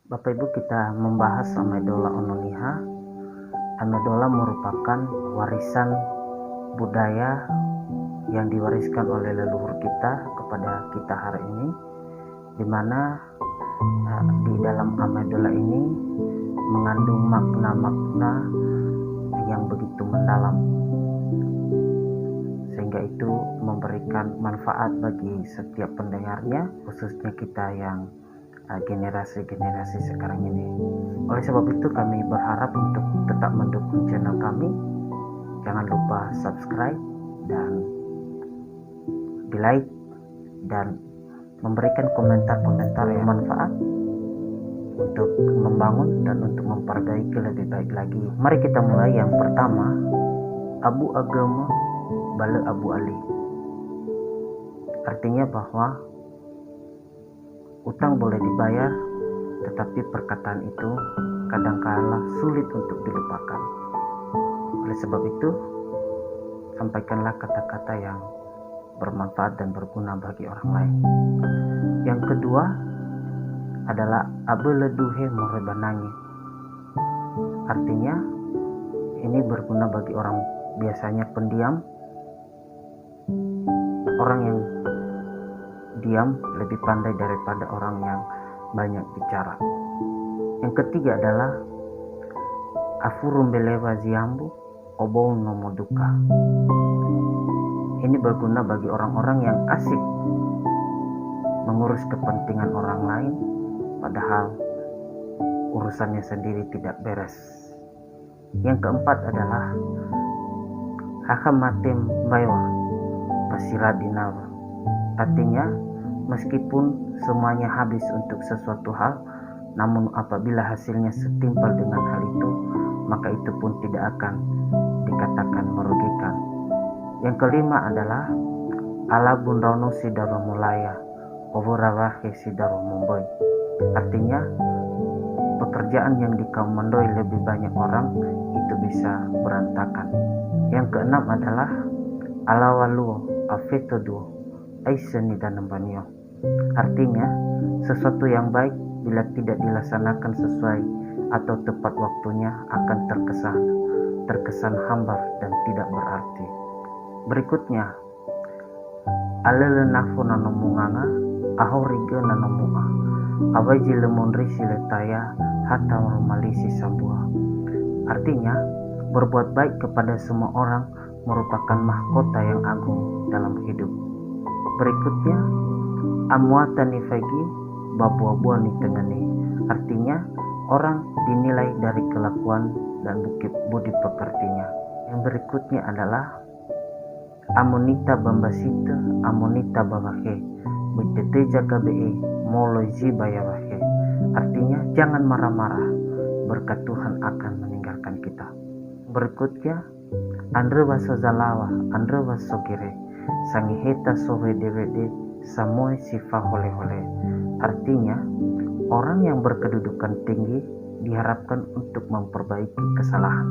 Bapak Ibu, kita membahas Amidola Ononiha. Amidola merupakan warisan budaya yang diwariskan oleh leluhur kita kepada kita hari ini, di mana di dalam Amidola ini mengandung makna-makna yang begitu mendalam, sehingga itu memberikan manfaat bagi setiap pendengarnya, khususnya kita yang generasi-generasi sekarang ini. Oleh sebab itu kami berharap untuk tetap mendukung channel kami. Jangan lupa subscribe dan di like dan memberikan komentar-komentar yang manfaat untuk membangun dan untuk memperbaiki lebih baik lagi. Mari kita mulai. Yang pertama, Abu Agama Bala Abu Ali. Artinya bahwa utang boleh dibayar, tetapi perkataan itu kadangkala sulit untuk dilupakan. Oleh sebab itu, sampaikanlah kata-kata yang bermanfaat dan berguna bagi orang lain. Yang kedua adalah abeleduhe morebanangi. Artinya, ini berguna bagi orang biasanya pendiam, orang yang diam lebih pandai daripada orang yang banyak bicara. Yang ketiga adalah afurumbelewa ziambu obou nomoduka. Ini berguna bagi orang-orang yang asik mengurus kepentingan orang lain, padahal urusannya sendiri tidak beres. Yang keempat adalah hakamatem baywa pasiradinawa. Artinya, meskipun semuanya habis untuk sesuatu hal, namun apabila hasilnya setimpal dengan hal itu, maka itu pun tidak akan dikatakan merugikan. Yang kelima adalah ala bundono sidaro mulaya ovurawahe sidaro mumbai. Artinya, pekerjaan yang dikomandoi lebih banyak orang itu bisa berantakan. Yang keenam adalah ala walu afetodu aiseni dan nembanio. Artinya, sesuatu yang baik bila tidak dilaksanakan sesuai atau tepat waktunya akan terkesan hambar dan tidak berarti. Berikutnya, alele nafu nanomunganga ahoriga nanomunga awaji lemondri siletaya hatta malisi sabua. Artinya, berbuat baik kepada semua orang merupakan mahkota yang agung dalam hidup. Berikutnya, amwatani fagi babuabuani tengani. Artinya, orang dinilai dari kelakuan dan budi pekertinya. Yang berikutnya adalah amonita bambasita amonita bawahe biteteja kabee moloji bayawahe. Artinya, jangan marah-marah, berkat Tuhan akan meninggalkan kita. Berikutnya, andre wasozalawa andre wasogire sangiheta sohe dewede samoe sifa hole-hole. Artinya, orang yang berkedudukan tinggi diharapkan untuk memperbaiki kesalahan.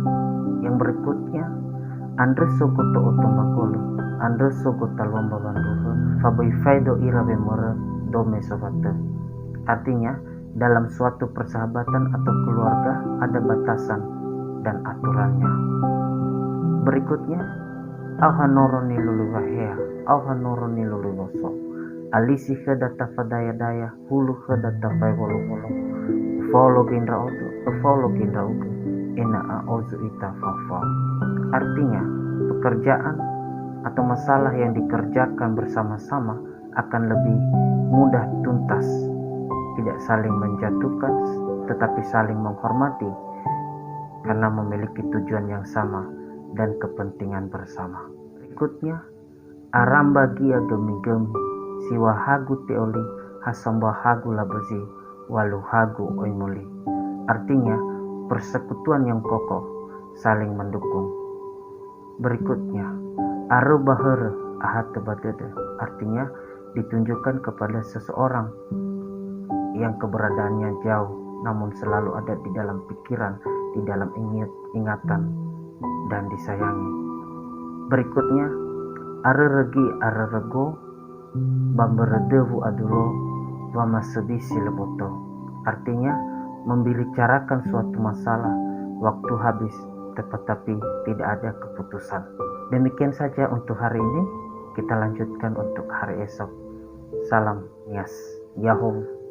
Yang berikutnya, andre sokoto otomakolo andre sokota lomba banduhe fabai faido irabe more dome sovate. Artinya, dalam suatu persahabatan atau keluarga ada batasan dan aturannya. Berikutnya, auhanoroni luluwahea auhanoroni luluwoso alisi hedata fadaya-daya hulu hedata faywolo-wolo follow gendra ugu ena aozu ita fafa. Artinya, pekerjaan atau masalah yang dikerjakan bersama-sama akan lebih mudah tuntas, tidak saling menjatuhkan tetapi saling menghormati karena memiliki tujuan yang sama dan kepentingan bersama. Berikutnya, aramba gia gemi-gemi siwa hagu teoli hasamba hagu labazi walu hagu oimuli. Artinya, persekutuan yang kokoh saling mendukung. Berikutnya, arubahara ahate badede. Artinya, ditunjukkan kepada seseorang yang keberadaannya jauh namun selalu ada di dalam pikiran, di dalam ingatan dan disayangi. Berikutnya, areregi arerego bamberedevu adulo wamasebisi leboto. Artinya, membicarakan suatu masalah, waktu habis tetapi tidak ada keputusan. Demikian saja untuk hari ini, kita lanjutkan untuk hari esok. Salam Nias, Yahoo.